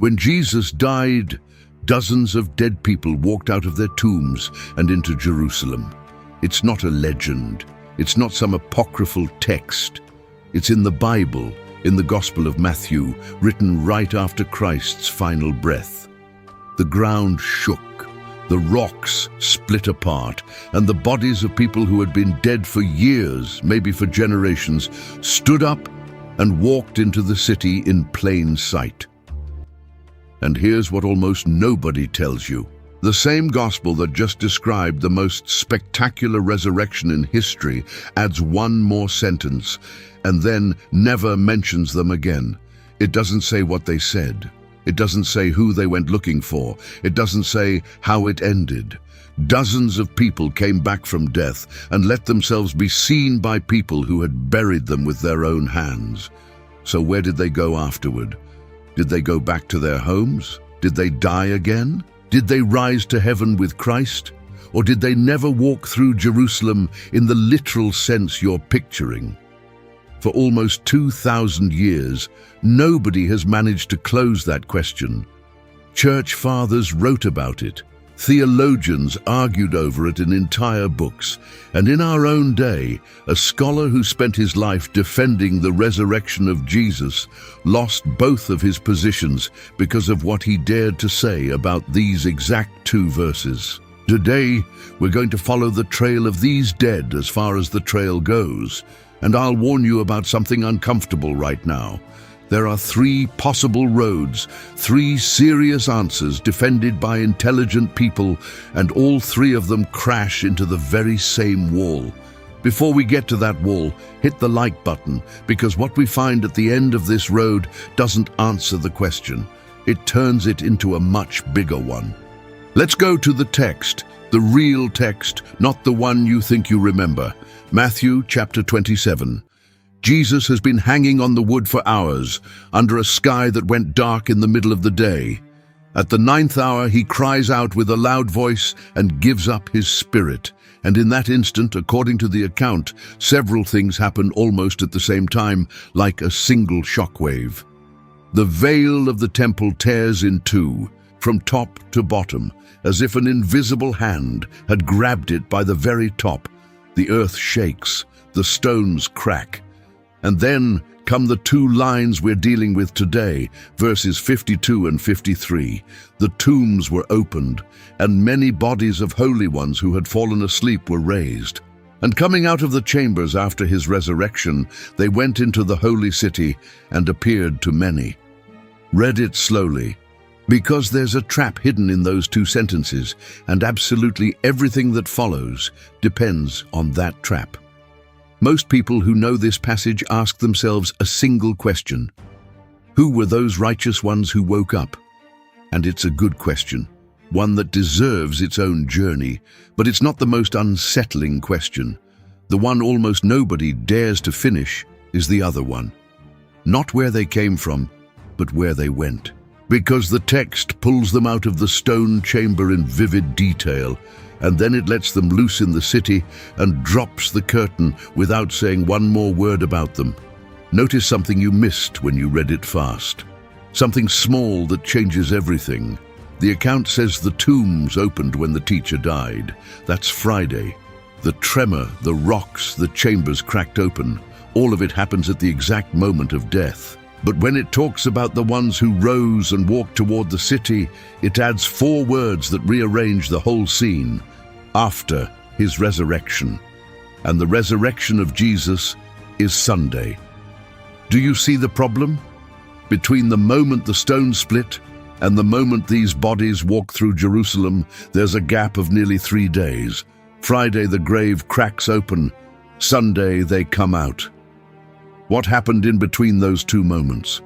When Jesus died, dozens of dead people walked out of their tombs and into Jerusalem. It's not a legend. It's not some apocryphal text. It's in the Bible, in the Gospel of Matthew, written right after Christ's final breath. The ground shook, the rocks split apart, and the bodies of people who had been dead for years, maybe for generations, stood up and walked into the city in plain sight. And here's what almost nobody tells you. The same gospel that just described the most spectacular resurrection in history adds one more sentence and then never mentions them again. It doesn't say what they said. It doesn't say who they went looking for. It doesn't say how it ended. Dozens of people came back from death and let themselves be seen by people who had buried them with their own hands. So where did they go afterward? Did they go back to their homes? Did they die again? Did they rise to heaven with Christ? Or did they never walk through Jerusalem in the literal sense you're picturing? For almost 2,000 years, nobody has managed to close that question. Church fathers wrote about it. Theologians argued over it in entire books. And in our own day, a scholar who spent his life defending the resurrection of Jesus lost both of his positions because of what he dared to say about these exact two verses. Today, we're going to follow the trail of these dead as far as the trail goes. And I'll warn you about something uncomfortable right now. There are three possible roads, three serious answers defended by intelligent people, and all three of them crash into the very same wall. Before we get to that wall, hit the like button, because what we find at the end of this road doesn't answer the question. It turns it into a much bigger one. Let's go to the text, the real text, not the one you think you remember. Matthew chapter 27. Jesus has been hanging on the wood for hours, under a sky that went dark in the middle of the day. At the 9th hour, he cries out with a loud voice and gives up his spirit. And in that instant, according to the account, several things happen almost at the same time, like a single shockwave. The veil of the temple tears in two, from top to bottom, as if an invisible hand had grabbed it by the very top. The earth shakes, the stones crack. And then come the two lines we're dealing with today, verses 52 and 53. The tombs were opened, and many bodies of holy ones who had fallen asleep were raised. And coming out of the chambers after his resurrection, they went into the holy city and appeared to many. Read it slowly, because there's a trap hidden in those two sentences, and absolutely everything that follows depends on that trap. Most people who know this passage ask themselves a single question. Who were those righteous ones who woke up? And it's a good question, one that deserves its own journey, but it's not the most unsettling question. The one almost nobody dares to finish is the other one. Not where they came from, but where they went. Because the text pulls them out of the stone chamber in vivid detail, and then it lets them loose in the city and drops the curtain without saying one more word about them. Notice something you missed when you read it fast. Something small that changes everything. The account says the tombs opened when the teacher died. That's Friday. The tremor, the rocks, the chambers cracked open. All of it happens at the exact moment of death. But when it talks about the ones who rose and walked toward the city, it adds 4 words that rearrange the whole scene. After his resurrection. And the resurrection of Jesus is Sunday. Do you see the problem? Between the moment the stone split and the moment these bodies walk through Jerusalem, there's a gap of nearly 3 days. Friday the grave cracks open. Sunday they come out. What happened in between those 2 moments?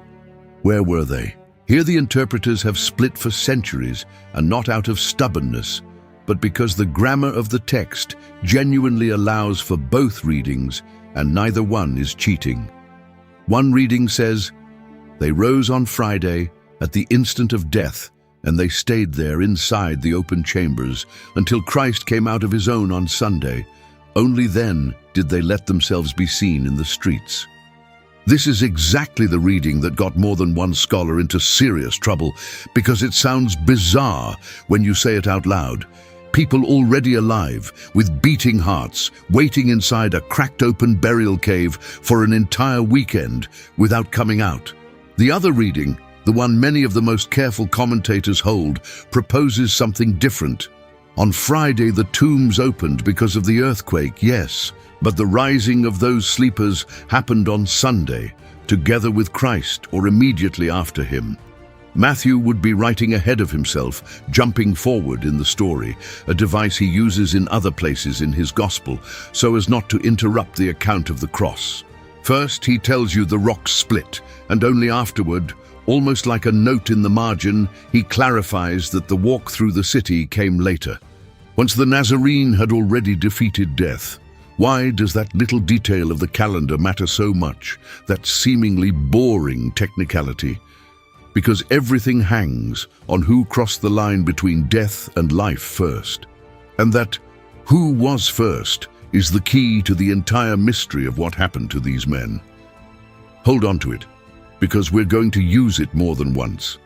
Where were they? Here the interpreters have split for centuries, and not out of stubbornness, but because the grammar of the text genuinely allows for both readings, and neither one is cheating. One reading says, "They rose on Friday at the instant of death, and they stayed there inside the open chambers until Christ came out of his own on Sunday. Only then did they let themselves be seen in the streets." This is exactly the reading that got more than one scholar into serious trouble because it sounds bizarre when you say it out loud. People already alive, with beating hearts, waiting inside a cracked-open burial cave for an entire weekend without coming out. The other reading, the one many of the most careful commentators hold, proposes something different. On Friday, the tombs opened because of the earthquake, yes, but the rising of those sleepers happened on Sunday, together with Christ or immediately after him. Matthew would be writing ahead of himself, jumping forward in the story, a device he uses in other places in his gospel, so as not to interrupt the account of the cross. First, he tells you the rocks split, and only afterward, almost like a note in the margin, he clarifies that the walk through the city came later. Once the Nazarene had already defeated death, why does that little detail of the calendar matter so much, that seemingly boring technicality? Because everything hangs on who crossed the line between death and life first. And that who was first is the key to the entire mystery of what happened to these men. Hold on to it, because we're going to use it more than once.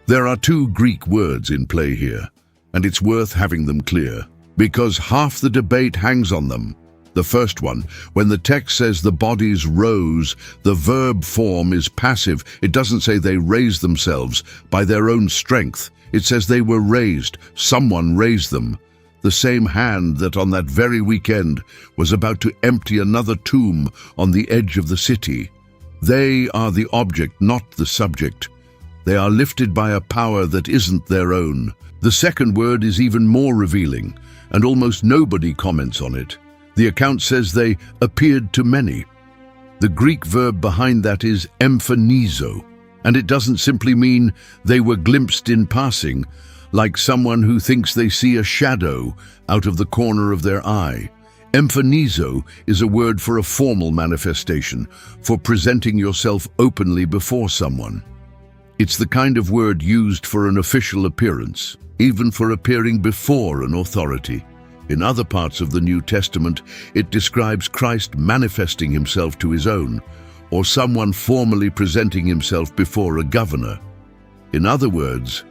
There are two Greek words in play here, and it's worth having them clear, because half the debate hangs on them. The first one, when the text says the bodies rose, the verb form is passive. It doesn't say they raised themselves by their own strength. It says they were raised. Someone raised them. The same hand that on that very weekend was about to empty another tomb on the edge of the city. They are the object, not the subject. They are lifted by a power that isn't their own. The second word is even more revealing, and almost nobody comments on it. The account says they appeared to many. The Greek verb behind that is emphanizo, and it doesn't simply mean they were glimpsed in passing, like someone who thinks they see a shadow out of the corner of their eye. Emphanizo is a word for a formal manifestation, for presenting yourself openly before someone. It's the kind of word used for an official appearance, even for appearing before an authority. In other parts of the New Testament, it describes Christ manifesting himself to his own, or someone formally presenting himself before a governor. In other words,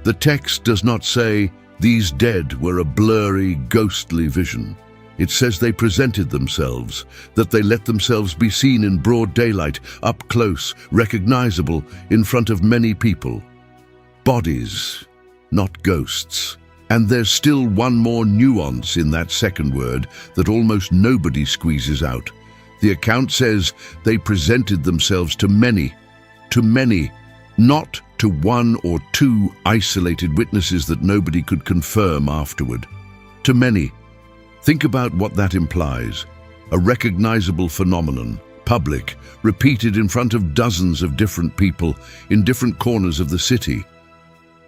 the text does not say these dead were a blurry, ghostly vision. It says they presented themselves, that they let themselves be seen in broad daylight, up close, recognizable, in front of many people. Bodies, not ghosts. And there's still one more nuance in that second word that almost nobody squeezes out. The account says they presented themselves to many, not to one or two isolated witnesses that nobody could confirm afterward. To many. Think about what that implies. A recognizable phenomenon, public, repeated in front of dozens of different people in different corners of the city.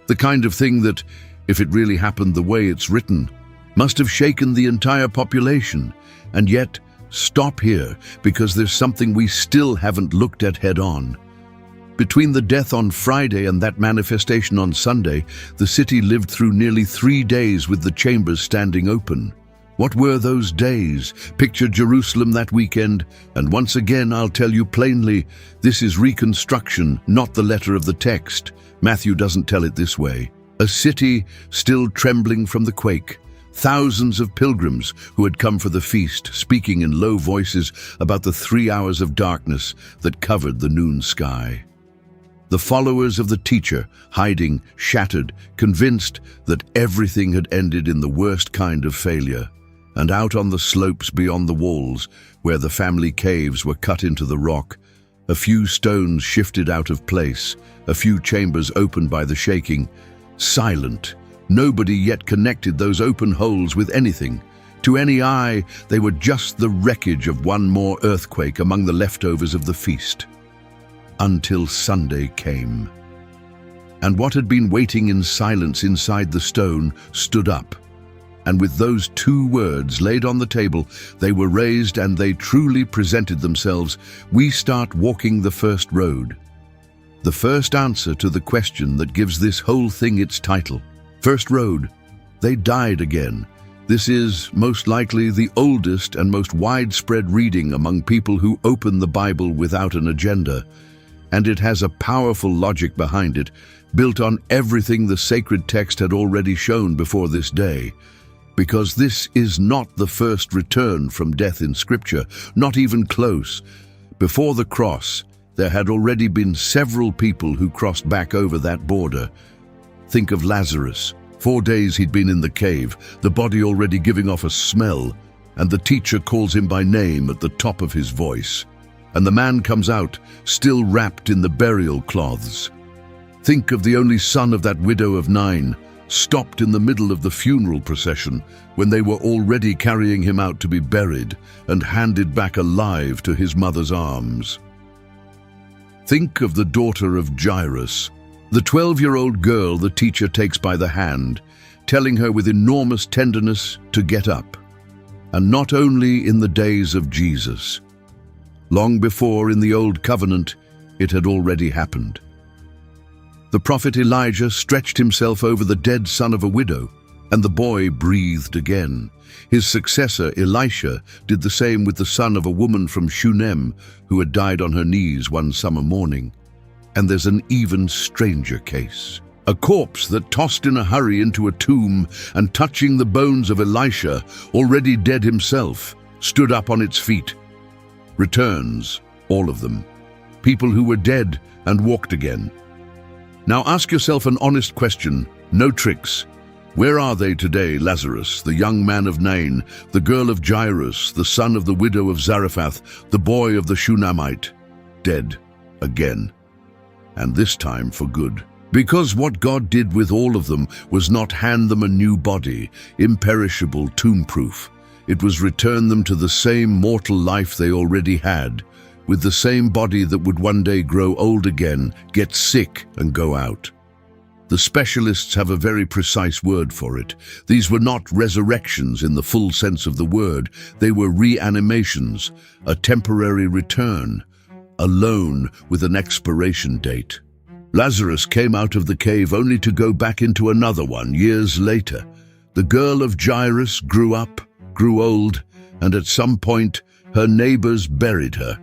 The kind of thing that, if it really happened the way it's written, must have shaken the entire population. And yet, stop here, because there's something we still haven't looked at head-on. Between the death on Friday and that manifestation on Sunday, the city lived through nearly 3 days with the chambers standing open. What were those days? Picture Jerusalem that weekend, and once again I'll tell you plainly, this is reconstruction, not the letter of the text. Matthew doesn't tell it this way. A city still trembling from the quake. Thousands of pilgrims who had come for the feast, speaking in low voices about the 3 hours of darkness that covered the noon sky. The followers of the teacher, hiding, shattered, convinced that everything had ended in the worst kind of failure. And out on the slopes beyond the walls, where the family caves were cut into the rock, a few stones shifted out of place, a few chambers opened by the shaking. Silent. Nobody yet connected those open holes with anything. To any eye, they were just the wreckage of one more earthquake among the leftovers of the feast. Until Sunday came. And what had been waiting in silence inside the stone stood up. And with those 2 words laid on the table, they were raised and they truly presented themselves. We start walking the first road. The first answer to the question that gives this whole thing its title. First road. They died again. This is most likely the oldest and most widespread reading among people who open the Bible without an agenda, and it has a powerful logic behind it, built on everything the sacred text had already shown before this day. Because this is not the first return from death in Scripture, not even close. Before the cross, there had already been several people who crossed back over that border. Think of Lazarus. 4 days he'd been in the cave, the body already giving off a smell, and the teacher calls him by name at the top of his voice. And the man comes out, still wrapped in the burial cloths. Think of the only son of that widow of 9, stopped in the middle of the funeral procession when they were already carrying him out to be buried and handed back alive to his mother's arms. Think of the daughter of Jairus, the 12-year-old girl the teacher takes by the hand, telling her with enormous tenderness to get up. And not only in the days of Jesus. Long before in the Old Covenant, it had already happened. The prophet Elijah stretched himself over the dead son of a widow, and the boy breathed again. His successor, Elisha, did the same with the son of a woman from Shunem who had died on her knees one summer morning. And there's an even stranger case. A corpse that tossed in a hurry into a tomb and touching the bones of Elisha, already dead himself, stood up on its feet. Returns, all of them. People who were dead and walked again. Now ask yourself an honest question, no tricks. Where are they today, Lazarus, the young man of Nain, the girl of Jairus, the son of the widow of Zarephath, the boy of the Shunammite? Dead again. And this time for good. Because what God did with all of them was not hand them a new body, imperishable, tomb-proof. It was return them to the same mortal life they already had, with the same body that would one day grow old again, get sick and go out. The specialists have a very precise word for it. These were not resurrections in the full sense of the word. They were reanimations, a temporary return, alone with an expiration date. Lazarus came out of the cave only to go back into another one years later. The girl of Jairus grew up, grew old, and at some point her neighbors buried her.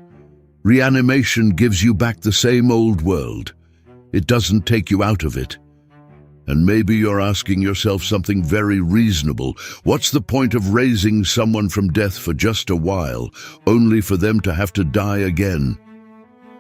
Reanimation gives you back the same old world. It doesn't take you out of it. And maybe you're asking yourself something very reasonable. What's the point of raising someone from death for just a while, only for them to have to die again?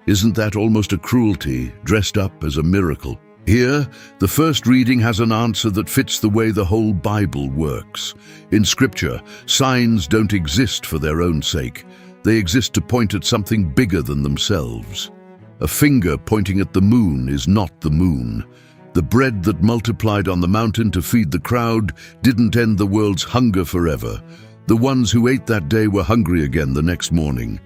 Isn't that almost a cruelty, dressed up as a miracle? Here, the first reading has an answer that fits the way the whole Bible works. In Scripture, signs don't exist for their own sake. They exist to point at something bigger than themselves. A finger pointing at the moon is not the moon. The bread that multiplied on the mountain to feed the crowd didn't end the world's hunger forever. The ones who ate that day were hungry again the next morning.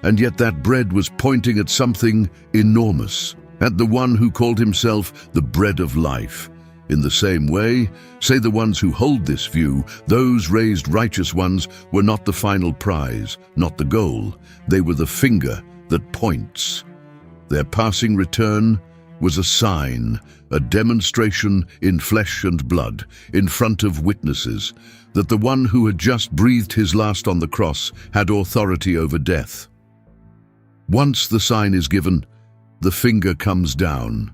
And yet that bread was pointing at something enormous, at the one who called himself the bread of life. In the same way, say the ones who hold this view, those raised righteous ones were not the final prize, not the goal. They were the finger that points. Their passing return was a sign, a demonstration in flesh and blood, in front of witnesses, that the one who had just breathed his last on the cross had authority over death. Once the sign is given, the finger comes down.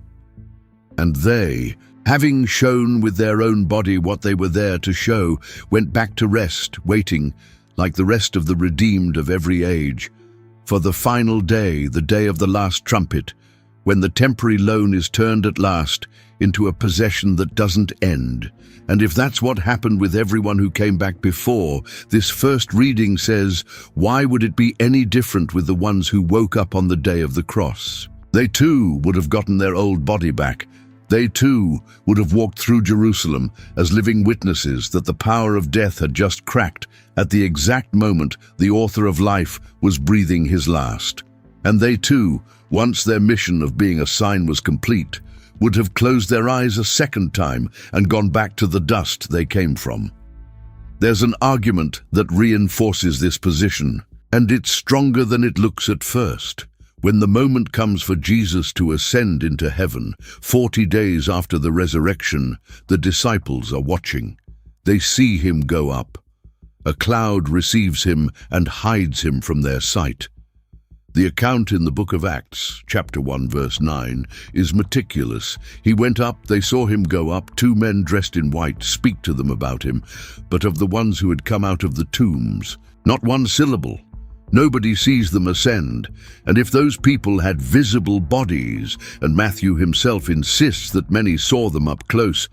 And they, having shown with their own body what they were there to show, went back to rest, waiting, like the rest of the redeemed of every age, for the final day, the day of the last trumpet, when the temporary loan is turned at last into a possession that doesn't end. And if that's what happened with everyone who came back before, this first reading says, why would it be any different with the ones who woke up on the day of the cross? They too would have gotten their old body back. They too would have walked through Jerusalem as living witnesses that the power of death had just cracked at the exact moment the author of life was breathing his last. And they too, once their mission of being a sign was complete, would have closed their eyes a second time and gone back to the dust they came from. There's an argument that reinforces this position, and it's stronger than it looks at first. When the moment comes for Jesus to ascend into heaven, 40 days after the resurrection, the disciples are watching. They see him go up. A cloud receives him and hides him from their sight. The account in the book of Acts, chapter 1, verse 9, is meticulous. He went up, they saw him go up, 2 men dressed in white speak to them about him, but of the ones who had come out of the tombs, not one syllable. Nobody sees them ascend, and if those people had visible bodies, and Matthew himself insists that many saw them up close,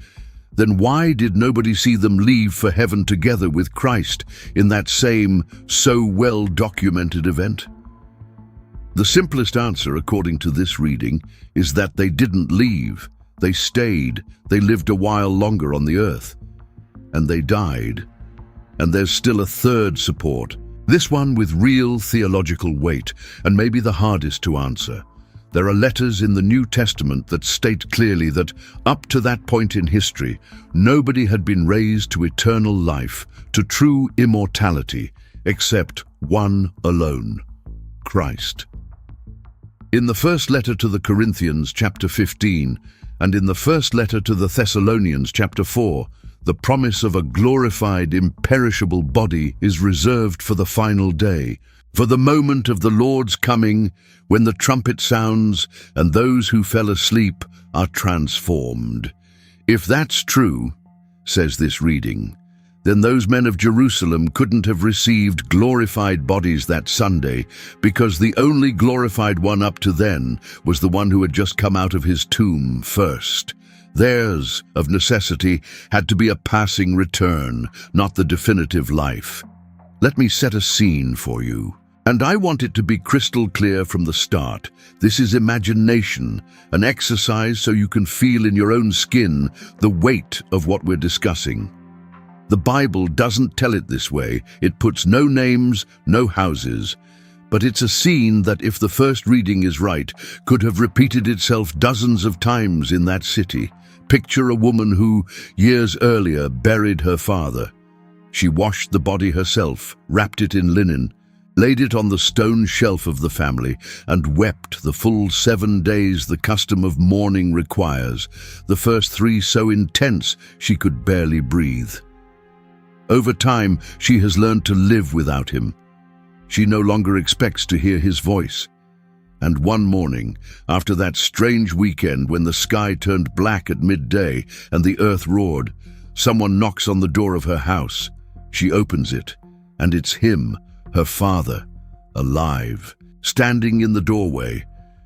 then why did nobody see them leave for heaven together with Christ in that same, so well-documented event? The simplest answer, according to this reading, is that they didn't leave. They stayed. They lived a while longer on the earth. And they died. And there's still a third support, this one with real theological weight, and maybe the hardest to answer. There are letters in the New Testament that state clearly that, up to that point in history, nobody had been raised to eternal life, to true immortality, except one alone, Christ. In the first letter to the Corinthians, chapter 15, and in the first letter to the Thessalonians, chapter 4, the promise of a glorified, imperishable body is reserved for the final day, for the moment of the Lord's coming, when the trumpet sounds and those who fell asleep are transformed. If that's true, says this reading, then those men of Jerusalem couldn't have received glorified bodies that Sunday, because the only glorified one up to then was the one who had just come out of his tomb first. Theirs, of necessity, had to be a passing return, not the definitive life. Let me set a scene for you. And I want it to be crystal clear from the start. This is imagination, an exercise so you can feel in your own skin the weight of what we're discussing. The Bible doesn't tell it this way. It puts no names, no houses. But it's a scene that, if the first reading is right, could have repeated itself dozens of times in that city. Picture a woman who, years earlier, buried her father. She washed the body herself, wrapped it in linen, laid it on the stone shelf of the family, and wept the full 7 days the custom of mourning requires, the first 3 so intense she could barely breathe. Over time, she has learned to live without him. She no longer expects to hear his voice. And one morning, after that strange weekend when the sky turned black at midday and the earth roared, someone knocks on the door of her house. She opens it, and it's him, her father, alive, standing in the doorway,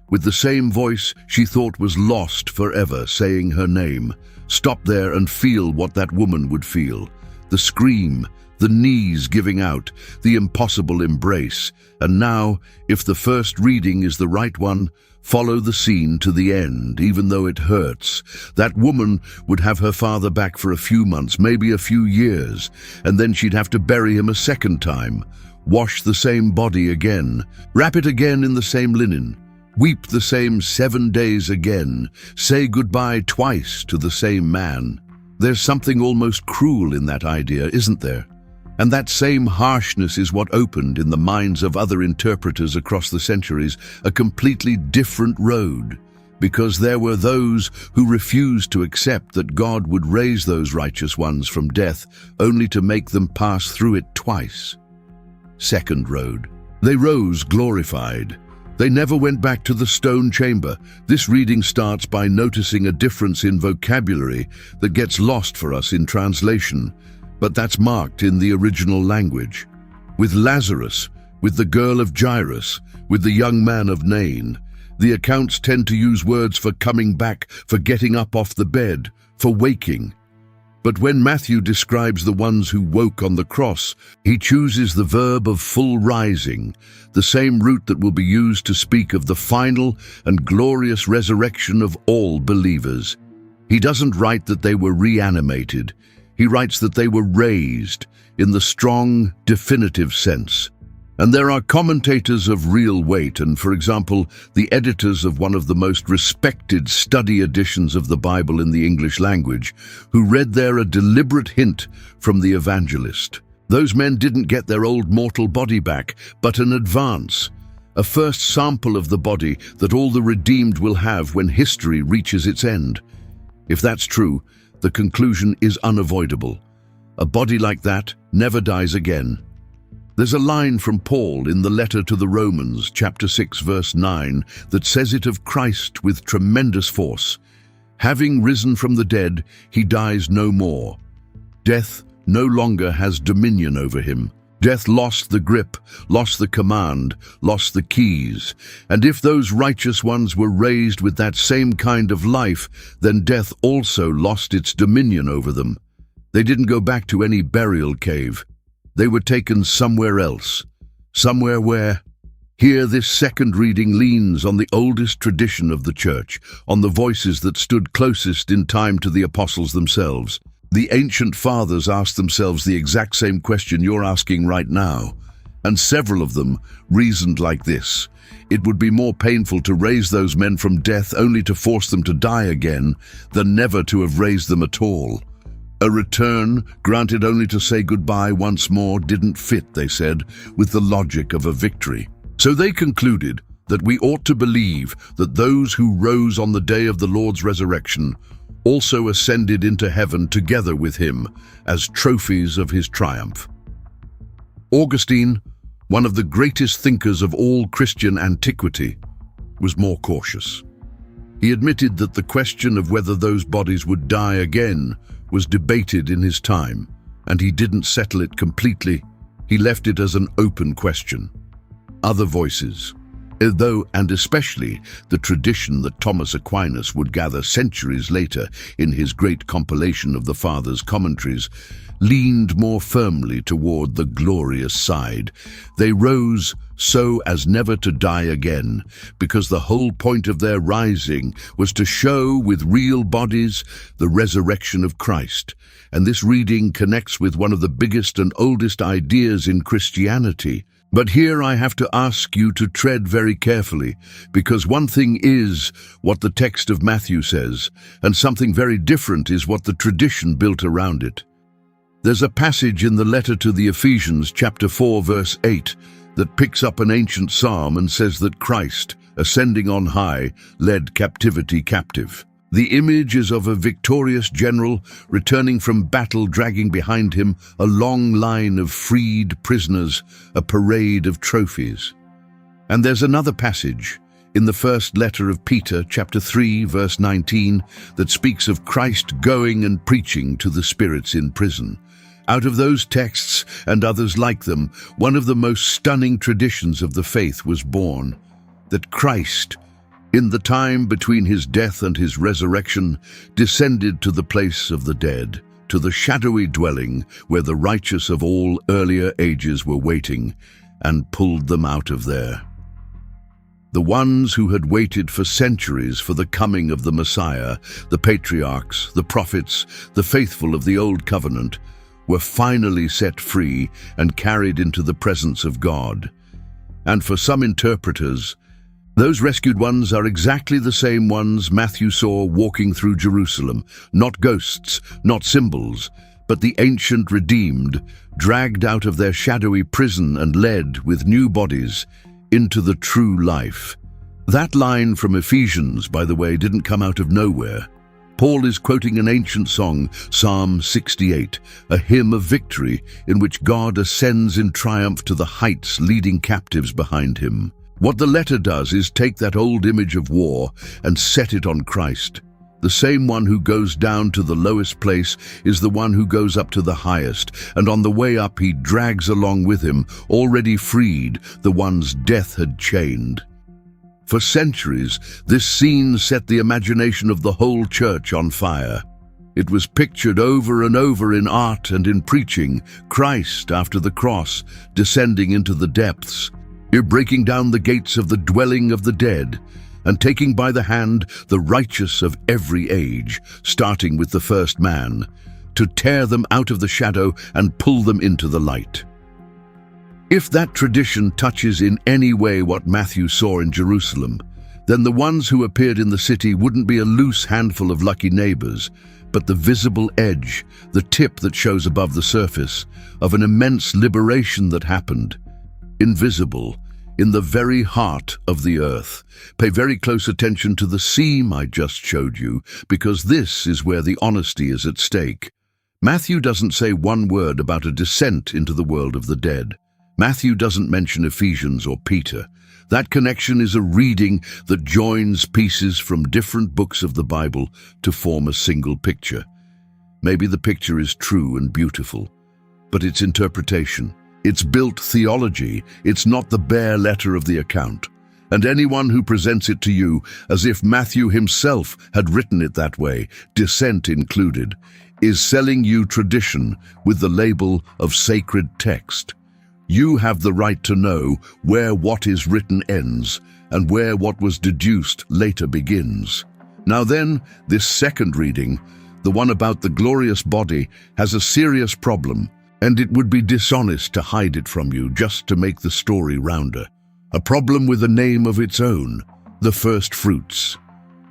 with the same voice she thought was lost forever, saying her name. Stop there and feel what that woman would feel. The scream, the knees giving out, the impossible embrace. And now, if the first reading is the right one, follow the scene to the end, even though it hurts. That woman would have her father back for a few months, maybe a few years, and then she'd have to bury him a second time, wash the same body again, wrap it again in the same linen, weep the same 7 days again, say goodbye twice to the same man. There's something almost cruel in that idea, isn't there? And that same harshness is what opened, in the minds of other interpreters across the centuries, a completely different road, because there were those who refused to accept that God would raise those righteous ones from death only to make them pass through it twice. Second road. They rose glorified. They never went back to the stone chamber. This reading starts by noticing a difference in vocabulary that gets lost for us in translation, but that's marked in the original language. With Lazarus, with the girl of Jairus, with the young man of Nain, the accounts tend to use words for coming back, for getting up off the bed, for waking. But when Matthew describes the ones who woke on the cross, he chooses the verb of full rising, the same root that will be used to speak of the final and glorious resurrection of all believers. He doesn't write that they were reanimated. He writes that they were raised, in the strong, definitive sense. And there are commentators of real weight, and, for example, the editors of one of the most respected study editions of the Bible in the English language, who read there a deliberate hint from the evangelist. Those men didn't get their old mortal body back, but an advance, a first sample of the body that all the redeemed will have when history reaches its end. If that's true, the conclusion is unavoidable. A body like that never dies again. There's a line from Paul in the letter to the Romans, chapter 6, verse 9, that says it of Christ with tremendous force. Having risen from the dead, he dies no more. Death no longer has dominion over him. Death lost the grip, lost the command, lost the keys. And if those righteous ones were raised with that same kind of life, then death also lost its dominion over them. They didn't go back to any burial cave. They were taken somewhere else. Somewhere where? Here this second reading leans on the oldest tradition of the church, on the voices that stood closest in time to the apostles themselves. The ancient fathers asked themselves the exact same question you're asking right now, and several of them reasoned like this. It would be more painful to raise those men from death only to force them to die again than never to have raised them at all. A return, granted only to say goodbye once more, didn't fit, they said, with the logic of a victory. So they concluded that we ought to believe that those who rose on the day of the Lord's resurrection also ascended into heaven together with him as trophies of his triumph. Augustine, one of the greatest thinkers of all Christian antiquity, was more cautious. He admitted that the question of whether those bodies would die again was debated in his time, and he didn't settle it completely. He left it as an open question. Other voices, though and especially the tradition that Thomas Aquinas would gather centuries later in his great compilation of the Fathers' commentaries, leaned more firmly toward the glorious side. They rose so as never to die again, because the whole point of their rising was to show with real bodies the resurrection of Christ. And this reading connects with one of the biggest and oldest ideas in Christianity. But here I have to ask you to tread very carefully, because one thing is what the text of Matthew says, and something very different is what the tradition built around it. There's a passage in the letter to the Ephesians, chapter 4, verse 8, that picks up an ancient psalm and says that Christ, ascending on high, led captivity captive. The image is of a victorious general returning from battle, dragging behind him a long line of freed prisoners, a parade of trophies. And there's another passage in the first letter of Peter, chapter 3, verse 19, that speaks of Christ going and preaching to the spirits in prison. Out of those texts and others like them, one of the most stunning traditions of the faith was born, that Christ, in the time between his death and his resurrection, descended to the place of the dead, to the shadowy dwelling where the righteous of all earlier ages were waiting, and pulled them out of there. The ones who had waited for centuries for the coming of the Messiah, the patriarchs, the prophets, the faithful of the Old Covenant, were finally set free and carried into the presence of God. And for some interpreters, those rescued ones are exactly the same ones Matthew saw walking through Jerusalem, not ghosts, not symbols, but the ancient redeemed, dragged out of their shadowy prison and led, with new bodies, into the true life. That line from Ephesians, by the way, didn't come out of nowhere. Paul is quoting an ancient song, Psalm 68, a hymn of victory in which God ascends in triumph to the heights, leading captives behind him. What the letter does is take that old image of war and set it on Christ. The same one who goes down to the lowest place is the one who goes up to the highest, and on the way up he drags along with him, already freed, the ones death had chained. For centuries, this scene set the imagination of the whole church on fire. It was pictured over and over in art and in preaching, Christ after the cross, descending into the depths. You're breaking down the gates of the dwelling of the dead, and taking by the hand the righteous of every age, starting with the first man, to tear them out of the shadow and pull them into the light. If that tradition touches in any way what Matthew saw in Jerusalem, then the ones who appeared in the city wouldn't be a loose handful of lucky neighbors, but the visible edge, the tip that shows above the surface, of an immense liberation that happened. Invisible, in the very heart of the earth. Pay very close attention to the seam I just showed you, because this is where the honesty is at stake. Matthew doesn't say one word about a descent into the world of the dead. Matthew doesn't mention Ephesians or Peter. That connection is a reading that joins pieces from different books of the Bible to form a single picture. Maybe the picture is true and beautiful, but it's interpretation. It's built theology. It's not the bare letter of the account. And anyone who presents it to you as if Matthew himself had written it that way, descent included, is selling you tradition with the label of sacred text. You have the right to know where what is written ends and where what was deduced later begins. Now then, this second reading, the one about the glorious body, has a serious problem, and it would be dishonest to hide it from you just to make the story rounder. A problem with a name of its own, the first fruits.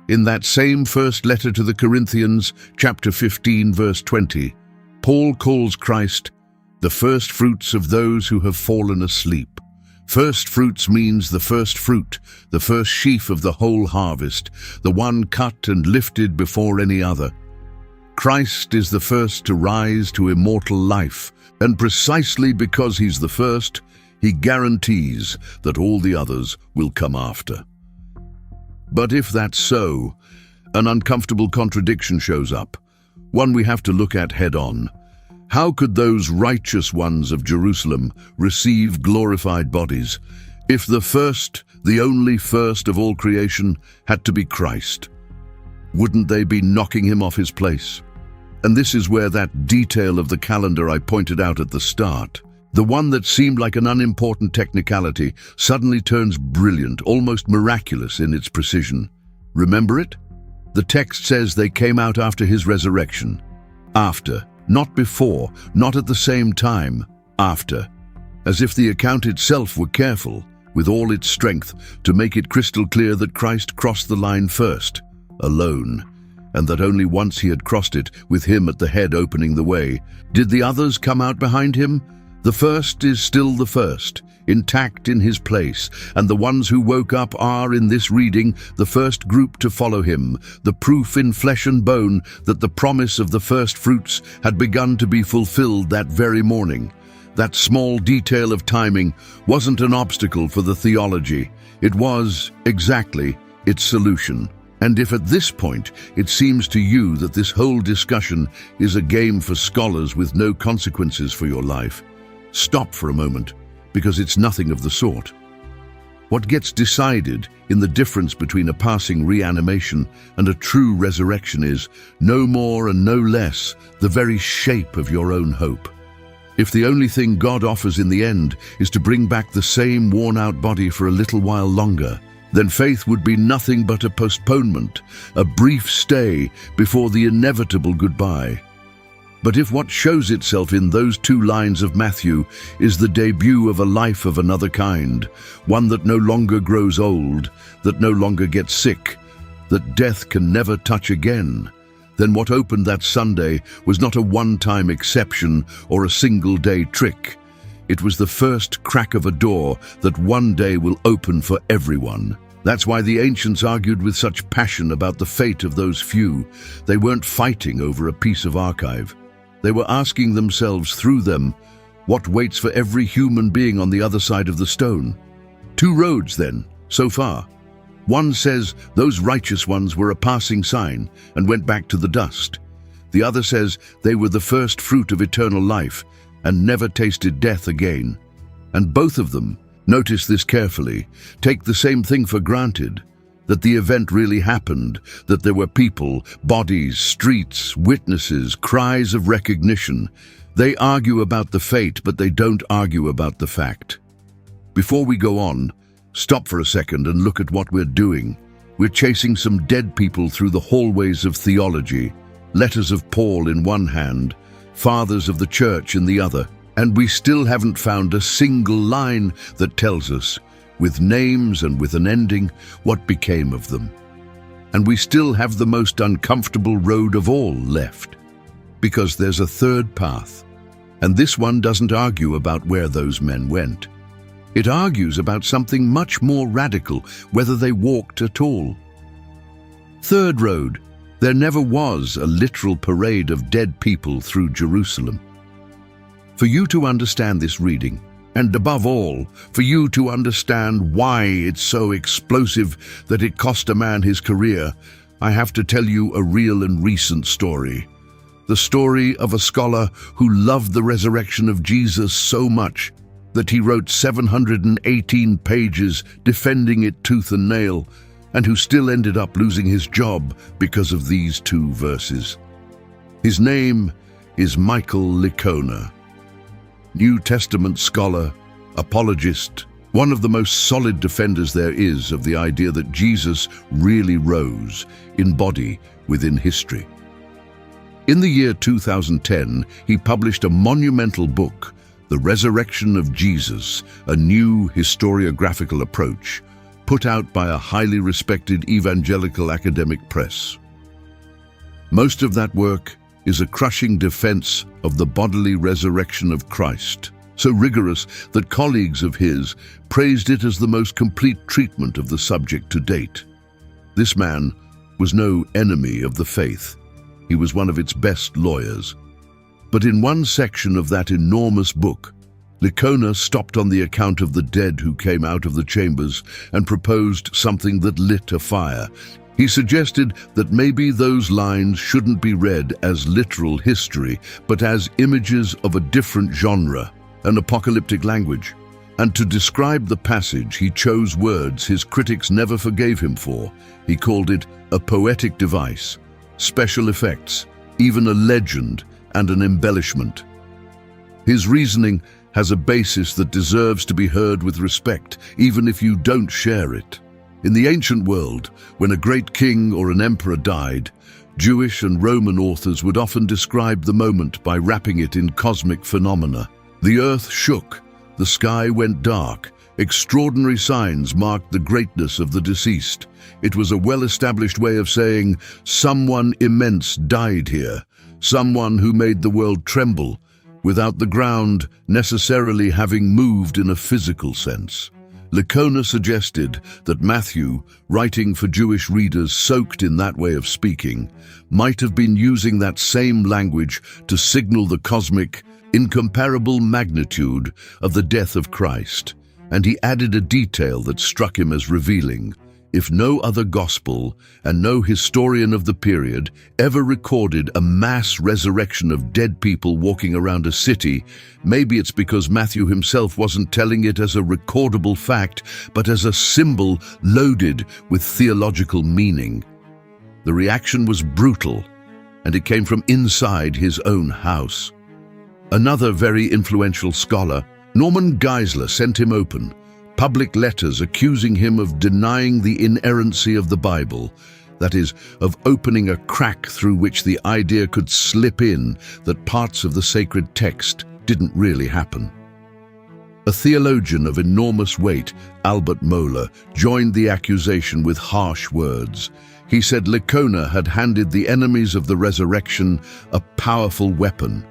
In that same first letter to the Corinthians, chapter 15, verse 20, Paul calls Christ the first fruits of those who have fallen asleep. First fruits means the first fruit, the first sheaf of the whole harvest, the one cut and lifted before any other. Christ is the first to rise to immortal life, and precisely because he's the first, he guarantees that all the others will come after. But if that's so, an uncomfortable contradiction shows up, one we have to look at head-on. How could those righteous ones of Jerusalem receive glorified bodies if the first, the only first of all creation, had to be Christ? Wouldn't they be knocking him off his place? And this is where that detail of the calendar I pointed out at the start, the one that seemed like an unimportant technicality, suddenly turns brilliant, almost miraculous in its precision. Remember it? The text says they came out after his resurrection. After. Not before, not at the same time, after. As if the account itself were careful, with all its strength, to make it crystal clear that Christ crossed the line first, alone, and that only once he had crossed it, with him at the head opening the way, did the others come out behind him. The first is still the first, intact in his place, and the ones who woke up are, in this reading, the first group to follow him, the proof in flesh and bone that the promise of the first fruits had begun to be fulfilled that very morning. That small detail of timing wasn't an obstacle for the theology. It was, exactly, its solution. And if at this point it seems to you that this whole discussion is a game for scholars with no consequences for your life, stop for a moment, because it's nothing of the sort. What gets decided in the difference between a passing reanimation and a true resurrection is, no more and no less, the very shape of your own hope. If the only thing God offers in the end is to bring back the same worn-out body for a little while longer, then faith would be nothing but a postponement, a brief stay before the inevitable goodbye. But if what shows itself in those two lines of Matthew is the debut of a life of another kind, one that no longer grows old, that no longer gets sick, that death can never touch again, then what opened that Sunday was not a one-time exception or a single-day trick. It was the first crack of a door that one day will open for everyone. That's why the ancients argued with such passion about the fate of those few. They weren't fighting over a piece of archive. They were asking themselves through them, what waits for every human being on the other side of the stone? Two roads then, so far. One says those righteous ones were a passing sign and went back to the dust. The other says they were the first fruit of eternal life and never tasted death again. And both of them, notice this carefully, take the same thing for granted, that the event really happened, that there were people, bodies, streets, witnesses, cries of recognition. They argue about the fate, but they don't argue about the fact. Before we go on, stop for a second and look at what we're doing. We're chasing some dead people through the hallways of theology, letters of Paul in one hand, fathers of the church in the other, and we still haven't found a single line that tells us, with names and with an ending, what became of them. And we still have the most uncomfortable road of all left, because there's a third path, and this one doesn't argue about where those men went. It argues about something much more radical, whether they walked at all. Third road, There never was a literal parade of dead people through Jerusalem. For you to understand this reading, and above all, for you to understand why it's so explosive that it cost a man his career, I have to tell you a real and recent story. The story of a scholar who loved the resurrection of Jesus so much that he wrote 718 pages defending it tooth and nail, and who still ended up losing his job because of these two verses. His name is Michael Licona. New Testament scholar, apologist, one of the most solid defenders there is of the idea that Jesus really rose in body within history. In the year 2010, he published a monumental book, The Resurrection of Jesus, a new historiographical approach, put out by a highly respected evangelical academic press. Most of that work is a crushing defense of the bodily resurrection of Christ, so rigorous that colleagues of his praised it as the most complete treatment of the subject to date. This man was no enemy of the faith. He was one of its best lawyers. But in one section of that enormous book, Licona stopped on the account of the dead who came out of the chambers and proposed something that lit a fire. He suggested that maybe those lines shouldn't be read as literal history, but as images of a different genre, an apocalyptic language. And to describe the passage, he chose words his critics never forgave him for. He called it a poetic device, special effects, even a legend and an embellishment. His reasoning has a basis that deserves to be heard with respect, even if you don't share it. In the ancient world, when a great king or an emperor died, Jewish and Roman authors would often describe the moment by wrapping it in cosmic phenomena. The earth shook, the sky went dark, extraordinary signs marked the greatness of the deceased. It was a well-established way of saying, someone immense died here, someone who made the world tremble, without the ground necessarily having moved in a physical sense. Licona suggested that Matthew, writing for Jewish readers soaked in that way of speaking, might have been using that same language to signal the cosmic, incomparable magnitude of the death of Christ, and he added a detail that struck him as revealing. If no other gospel and no historian of the period ever recorded a mass resurrection of dead people walking around a city, maybe it's because Matthew himself wasn't telling it as a recordable fact, but as a symbol loaded with theological meaning. The reaction was brutal, and it came from inside his own house. Another very influential scholar, Norman Geisler, sent him open public letters accusing him of denying the inerrancy of the Bible, that is, of opening a crack through which the idea could slip in that parts of the sacred text didn't really happen. A theologian of enormous weight, Albert Mohler, joined the accusation with harsh words. He said Licona had handed the enemies of the resurrection a powerful weapon,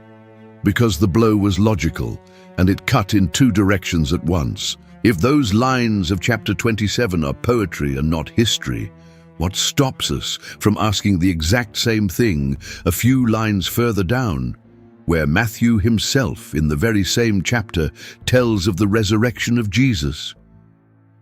because the blow was logical, and it cut in two directions at once. If those lines of chapter 27 are poetry and not history, what stops us from asking the exact same thing a few lines further down, where Matthew himself, in the very same chapter, tells of the resurrection of Jesus?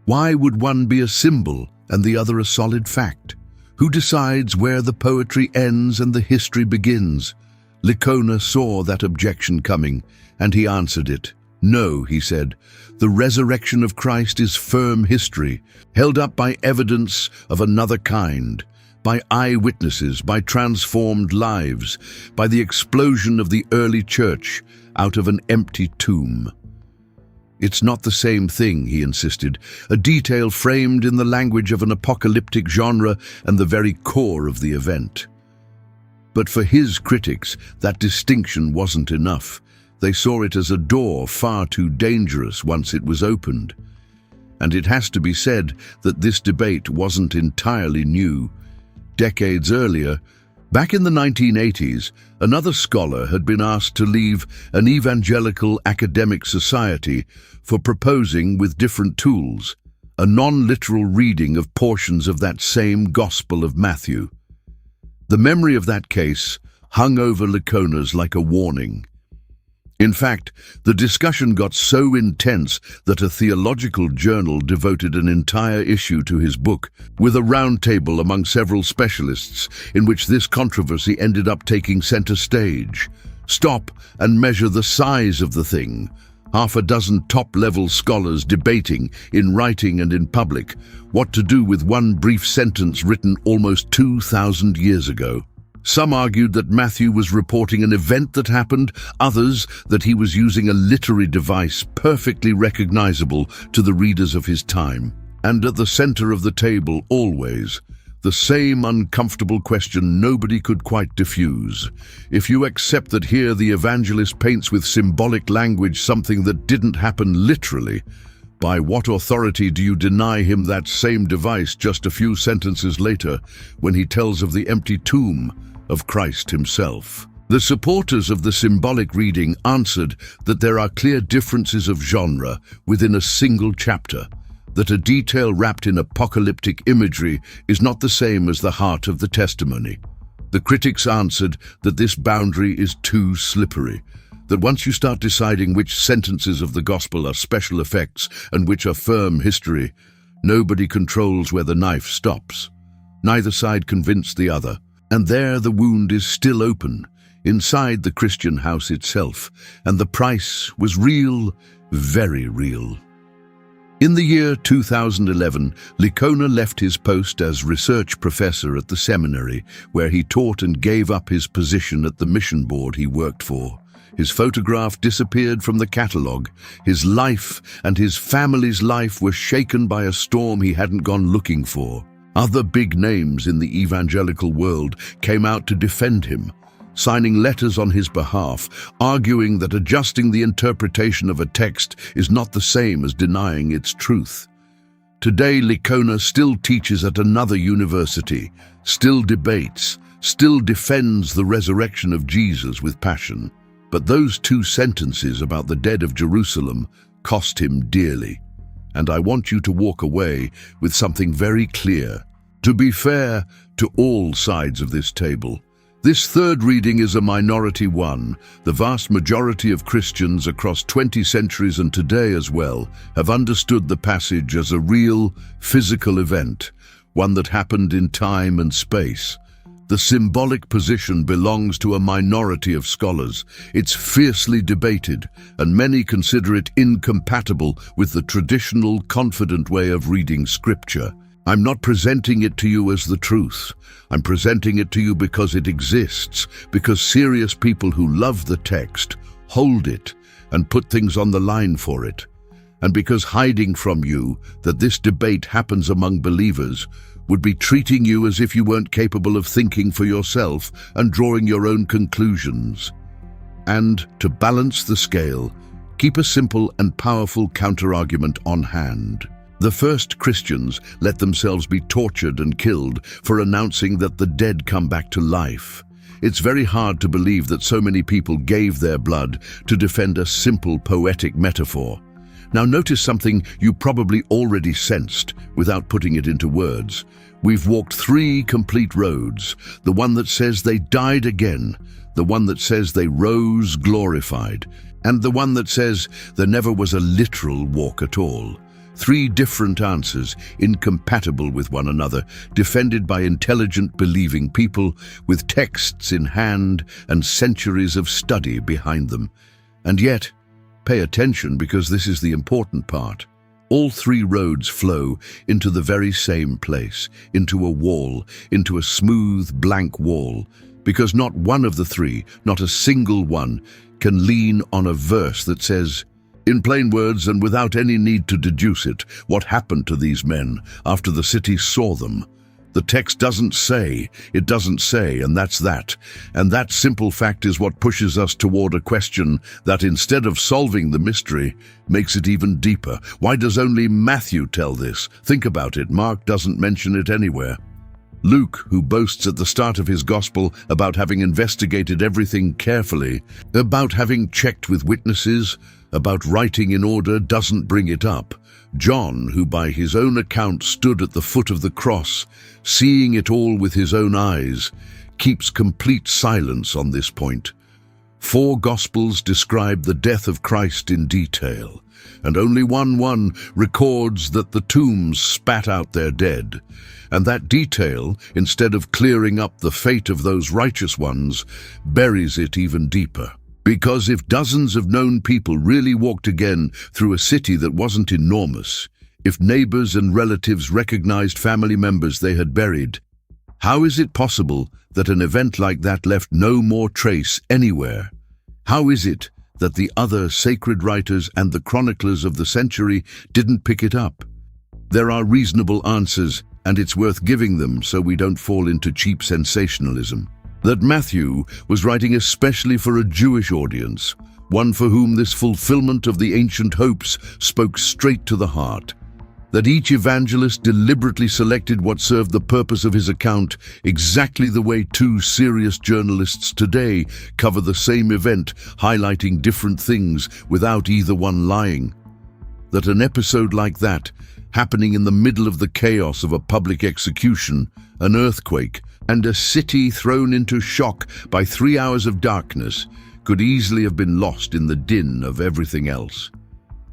Why would one be a symbol and the other a solid fact? Who decides where the poetry ends and the history begins? Licona saw that objection coming, and he answered it. No, he said, the resurrection of Christ is firm history, held up by evidence of another kind, by eyewitnesses, by transformed lives, by the explosion of the early church out of an empty tomb. It's not the same thing, he insisted, a detail framed in the language of an apocalyptic genre and the very core of the event. But for his critics, that distinction wasn't enough. They saw it as a door far too dangerous once it was opened. And it has to be said that this debate wasn't entirely new. Decades earlier, back in the 1980s, another scholar had been asked to leave an evangelical academic society for proposing, with different tools, a non-literal reading of portions of that same Gospel of Matthew. The memory of that case hung over Licona's like a warning. In fact, the discussion got so intense that a theological journal devoted an entire issue to his book, with a round table among several specialists in which this controversy ended up taking center stage. Stop and measure the size of the thing. Half a dozen top-level scholars debating, in writing and in public, what to do with one brief sentence written almost 2,000 years ago. Some argued that Matthew was reporting an event that happened, others that he was using a literary device perfectly recognizable to the readers of his time. And at the center of the table, always, the same uncomfortable question nobody could quite diffuse. If you accept that here the evangelist paints with symbolic language something that didn't happen literally, by what authority do you deny him that same device just a few sentences later when he tells of the empty tomb of Christ himself? The supporters of the symbolic reading answered that there are clear differences of genre within a single chapter, that a detail wrapped in apocalyptic imagery is not the same as the heart of the testimony. The critics answered that this boundary is too slippery, that once you start deciding which sentences of the gospel are special effects and which are firm history, nobody controls where the knife stops. Neither side convinced the other, and there the wound is still open, inside the Christian house itself, and the price was real, very real. In the year 2011, Licona left his post as research professor at the seminary, where he taught and gave up his position at the mission board he worked for. His photograph disappeared from the catalogue. His life and his family's life were shaken by a storm he hadn't gone looking for. Other big names in the evangelical world came out to defend him, signing letters on his behalf, arguing that adjusting the interpretation of a text is not the same as denying its truth. Today, Licona still teaches at another university, still debates, still defends the resurrection of Jesus with passion. But those 2 sentences about the dead of Jerusalem cost him dearly. And I want you to walk away with something very clear. To be fair to all sides of this table, this third reading is a minority one. The vast majority of Christians across 20 centuries and today as well have understood the passage as a real, physical event, one that happened in time and space. The symbolic position belongs to a minority of scholars. It's fiercely debated, and many consider it incompatible with the traditional, confident way of reading Scripture. I'm not presenting it to you as the truth. I'm presenting it to you because it exists, because serious people who love the text hold it and put things on the line for it, and because hiding from you that this debate happens among believers would be treating you as if you weren't capable of thinking for yourself and drawing your own conclusions. And, to balance the scale, keep a simple and powerful counterargument on hand. The first Christians let themselves be tortured and killed for announcing that the dead come back to life. It's very hard to believe that so many people gave their blood to defend a simple poetic metaphor. Now notice something you probably already sensed without putting it into words. We've walked 3 complete roads. The one that says they died again, the one that says they rose glorified, and the one that says there never was a literal walk at all. 3 different answers, incompatible with one another, defended by intelligent, believing people with texts in hand and centuries of study behind them. And yet, pay attention, because this is the important part. All 3 roads flow into the very same place, into a wall, into a smooth, blank wall, because not one of the 3, not a single one, can lean on a verse that says, in plain words and without any need to deduce it, what happened to these men after the city saw them. The text doesn't say, it doesn't say, and that's that. And that simple fact is what pushes us toward a question that, instead of solving the mystery, makes it even deeper. Why does only Matthew tell this? Think about it. Mark doesn't mention it anywhere. Luke, who boasts at the start of his gospel about having investigated everything carefully, about having checked with witnesses, about writing in order, doesn't bring it up. John, who by his own account stood at the foot of the cross, seeing it all with his own eyes, keeps complete silence on this point. 4 Gospels describe the death of Christ in detail, and only one records that the tombs spat out their dead. And that detail, instead of clearing up the fate of those righteous ones, buries it even deeper. Because if dozens of known people really walked again through a city that wasn't enormous, if neighbors and relatives recognized family members they had buried, how is it possible that an event like that left no more trace anywhere? How is it that the other sacred writers and the chroniclers of the century didn't pick it up? There are reasonable answers, and it's worth giving them so we don't fall into cheap sensationalism. That Matthew was writing especially for a Jewish audience, one for whom this fulfillment of the ancient hopes spoke straight to the heart. That each evangelist deliberately selected what served the purpose of his account exactly the way 2 serious journalists today cover the same event, highlighting different things without either one lying. That an episode like that, happening in the middle of the chaos of a public execution, an earthquake, and a city thrown into shock by 3 hours of darkness, could easily have been lost in the din of everything else.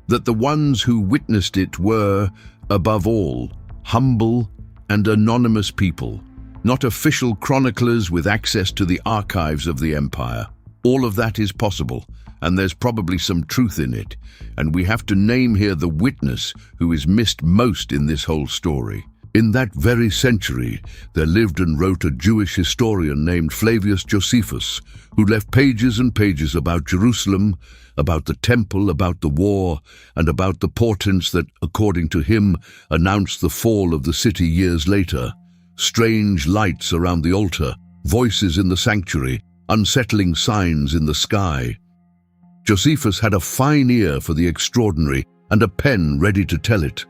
That the ones who witnessed it were, above all, humble and anonymous people, not official chroniclers with access to the archives of the empire. All of that is possible, and there's probably some truth in it, and we have to name here the witness who is missed most in this whole story. In that very century, there lived and wrote a Jewish historian named Flavius Josephus, who left pages and pages about Jerusalem, about the temple, about the war, and about the portents that, according to him, announced the fall of the city years later. Strange lights around the altar, voices in the sanctuary, unsettling signs in the sky. Josephus had a fine ear for the extraordinary and a pen ready to tell it.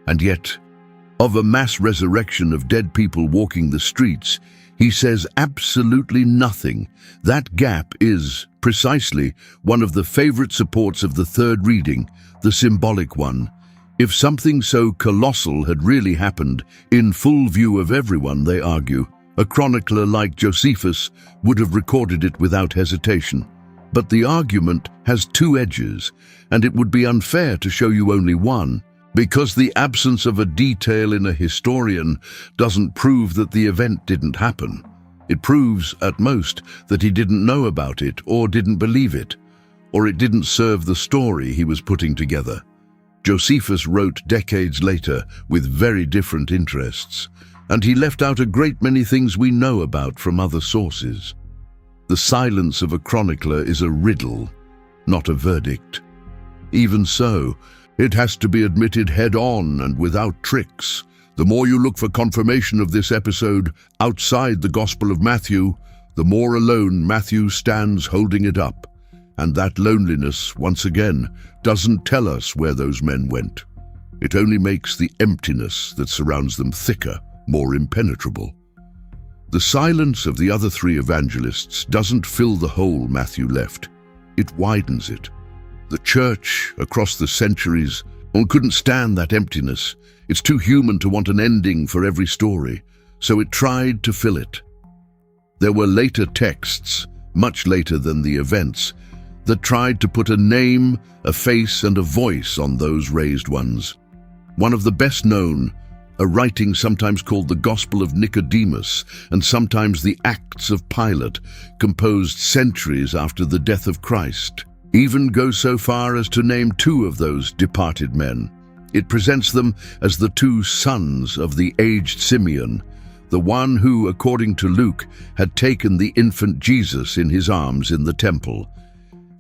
And yet, of a mass resurrection of dead people walking the streets, he says absolutely nothing. That gap is, precisely, one of the favorite supports of the third reading, the symbolic one. If something so colossal had really happened, in full view of everyone, they argue, a chronicler like Josephus would have recorded it without hesitation. But the argument has 2 edges, and it would be unfair to show you only one. Because the absence of a detail in a historian doesn't prove that the event didn't happen. It proves, at most, that he didn't know about it or didn't believe it, or it didn't serve the story he was putting together. Josephus wrote decades later with very different interests, and he left out a great many things we know about from other sources. The silence of a chronicler is a riddle, not a verdict. Even so, it has to be admitted head-on and without tricks. The more you look for confirmation of this episode outside the Gospel of Matthew, the more alone Matthew stands holding it up. And that loneliness, once again, doesn't tell us where those men went. It only makes the emptiness that surrounds them thicker, more impenetrable. The silence of the other 3 evangelists doesn't fill the hole Matthew left. It widens it. The church, across the centuries, couldn't stand that emptiness. It's too human to want an ending for every story, so it tried to fill it. There were later texts, much later than the events, that tried to put a name, a face, and a voice on those raised ones. One of the best known, a writing sometimes called the Gospel of Nicodemus and sometimes the Acts of Pilate, composed centuries after the death of Christ, even goes so far as to name 2 of those departed men. It presents them as the 2 sons of the aged Simeon, the one who, according to Luke, had taken the infant Jesus in his arms in the temple,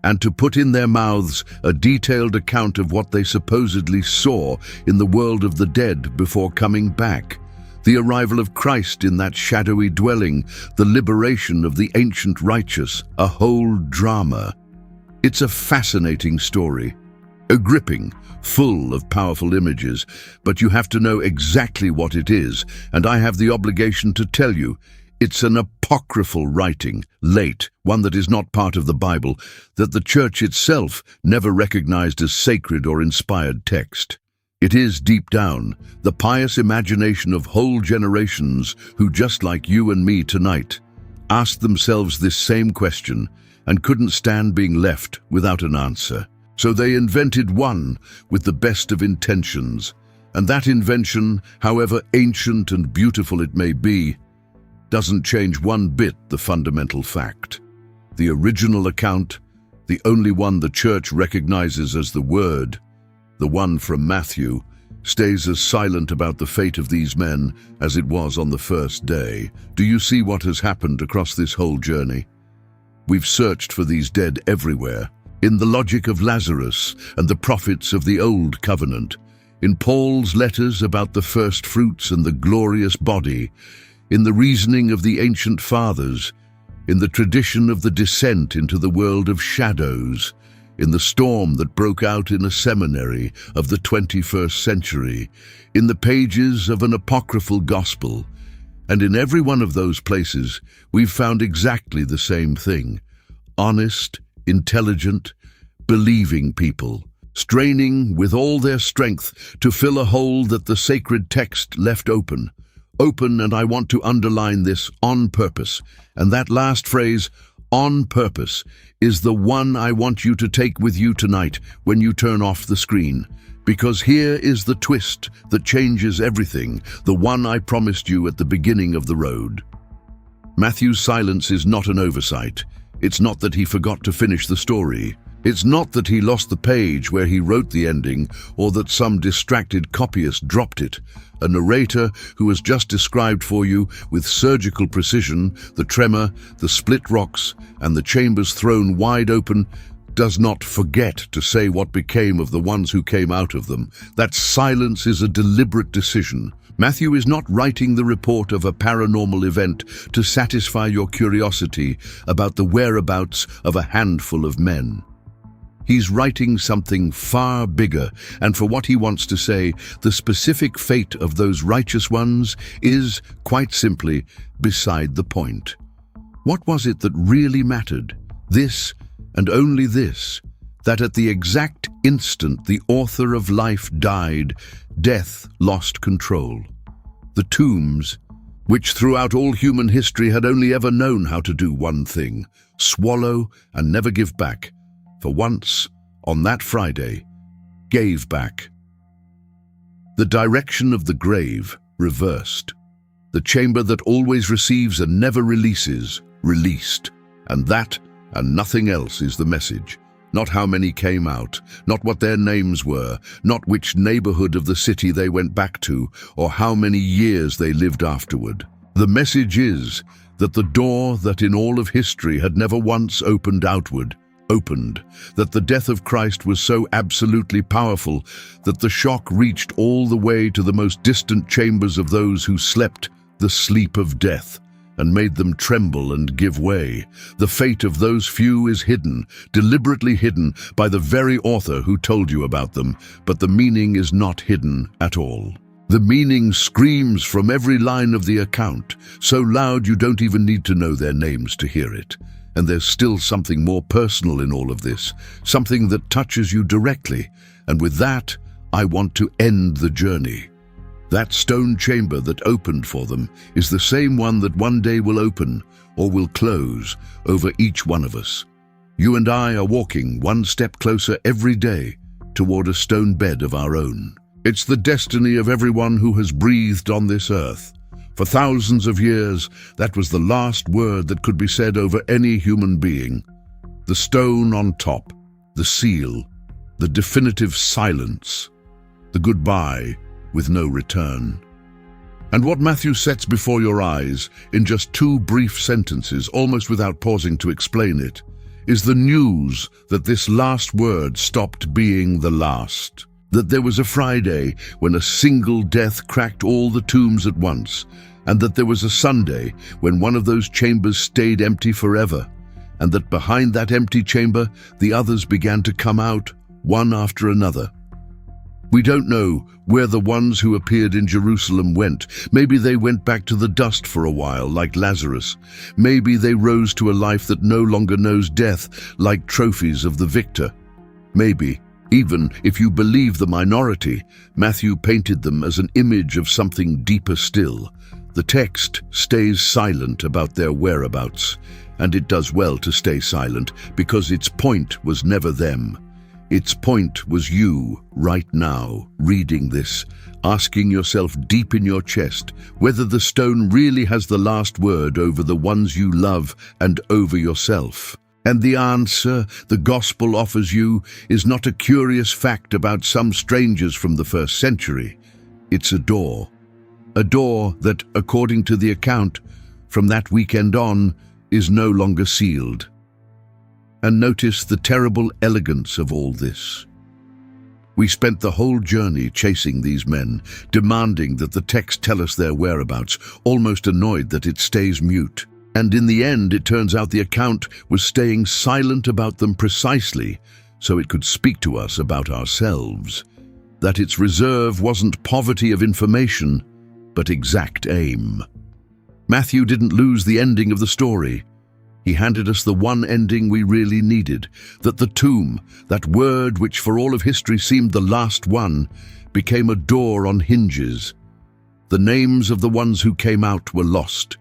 and to put in their mouths a detailed account of what they supposedly saw in the world of the dead before coming back, the arrival of Christ in that shadowy dwelling, the liberation of the ancient righteous, a whole drama. It's a fascinating story, a gripping, full of powerful images, but you have to know exactly what it is, and I have the obligation to tell you, it's an apocryphal writing, late, one that is not part of the Bible, that the Church itself never recognized as sacred or inspired text. It is, deep down, the pious imagination of whole generations who, just like you and me tonight, asked themselves this same question and couldn't stand being left without an answer. So they invented one with the best of intentions, and that invention, however ancient and beautiful it may be, doesn't change one bit the fundamental fact. The original account, the only one the Church recognizes as the Word, the one from Matthew, stays as silent about the fate of these men as it was on the first day. Do you see what has happened across this whole journey? We've searched for these dead everywhere, in the logic of Lazarus and the prophets of the Old Covenant, in Paul's letters about the first fruits and the glorious body, in the reasoning of the ancient fathers, in the tradition of the descent into the world of shadows, in the storm that broke out in a seminary of the 21st century, in the pages of an apocryphal gospel. And in every one of those places, we've found exactly the same thing: honest, intelligent, believing people, straining with all their strength to fill a hole that the sacred text left open. Open, and I want to underline this, on purpose. And that last phrase, on purpose, is the one I want you to take with you tonight when you turn off the screen. Because here is the twist that changes everything, the one I promised you at the beginning of the road. Matthew's silence is not an oversight. It's not that he forgot to finish the story. It's not that he lost the page where he wrote the ending, or that some distracted copyist dropped it. A narrator who has just described for you with surgical precision the tremor, the split rocks, and the chambers thrown wide open does not forget to say what became of the ones who came out of them. That silence is a deliberate decision. Matthew is not writing the report of a paranormal event to satisfy your curiosity about the whereabouts of a handful of men. He's writing something far bigger, and for what he wants to say, the specific fate of those righteous ones is, quite simply, beside the point. What was it that really mattered? This, and only this, that at the exact instant the author of life died, death lost control. The tombs, which throughout all human history had only ever known how to do one thing, swallow and never give back, for once, on that Friday, gave back. The direction of the grave reversed. The chamber that always receives and never releases, released. And that, and nothing else, is the message. Not how many came out, not what their names were, not which neighborhood of the city they went back to, or how many years they lived afterward. The message is that the door that in all of history had never once opened outward, opened, that the death of Christ was so absolutely powerful that the shock reached all the way to the most distant chambers of those who slept the sleep of death, and made them tremble and give way. The fate of those few is hidden, deliberately hidden by the very author who told you about them, but the meaning is not hidden at all. The meaning screams from every line of the account, so loud you don't even need to know their names to hear it. And there's still something more personal in all of this, something that touches you directly, and with that, I want to end the journey. That stone chamber that opened for them is the same one that one day will open or will close over each one of us. You and I are walking one step closer every day toward a stone bed of our own. It's the destiny of everyone who has breathed on this earth. For thousands of years, that was the last word that could be said over any human being. The stone on top, the seal, the definitive silence, the goodbye with no return. And what Matthew sets before your eyes, in just 2 brief sentences, almost without pausing to explain it, is the news that this last word stopped being the last. That there was a Friday when a single death cracked all the tombs at once, and that there was a Sunday when one of those chambers stayed empty forever, and that behind that empty chamber the others began to come out, one after another. We don't know where the ones who appeared in Jerusalem went. Maybe they went back to the dust for a while, like Lazarus. Maybe they rose to a life that no longer knows death, like trophies of the victor. Maybe, even if you believe the minority, Matthew painted them as an image of something deeper still, The text stays silent about their whereabouts, and it does well to stay silent because its point was never them. Its point was you, right now, reading this, asking yourself deep in your chest whether the stone really has the last word over the ones you love and over yourself. And the answer the gospel offers you is not a curious fact about some strangers from the first century. It's a door that, according to the account, from that weekend on, is no longer sealed. And notice the terrible elegance of all this. We spent the whole journey chasing these men, demanding that the text tell us their whereabouts, almost annoyed that it stays mute. And in the end, it turns out the account was staying silent about them precisely so it could speak to us about ourselves. That its reserve wasn't poverty of information, but exact aim. Matthew didn't lose the ending of the story. He handed us the one ending we really needed, that the tomb, that word which for all of history seemed the last one, became a door on hinges. The names of the ones who came out were lost.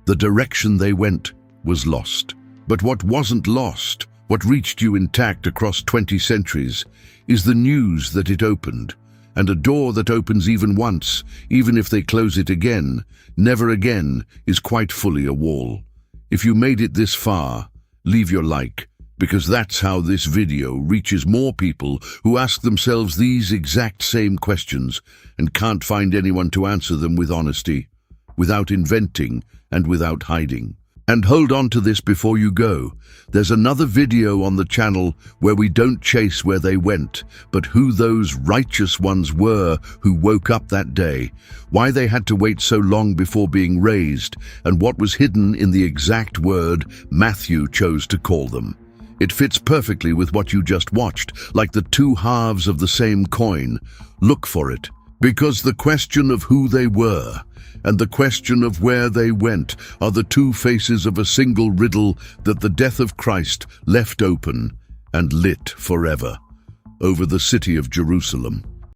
The direction they went was lost. But what wasn't lost, what reached you intact across 20 centuries, is the news that it opened. And a door that opens even once, even if they close it again, never again, is quite fully a wall. If you made it this far, leave your like, because that's how this video reaches more people who ask themselves these exact same questions and can't find anyone to answer them with honesty, without inventing and without hiding. And hold on to this before you go. There's another video on the channel where we don't chase where they went, but who those righteous ones were who woke up that day, why they had to wait so long before being raised, and what was hidden in the exact word Matthew chose to call them. It fits perfectly with what you just watched, like the two halves of the same coin. Look for it, because the question of who they were and the question of where they went are the two faces of a single riddle that the death of Christ left open and lit forever over the city of Jerusalem.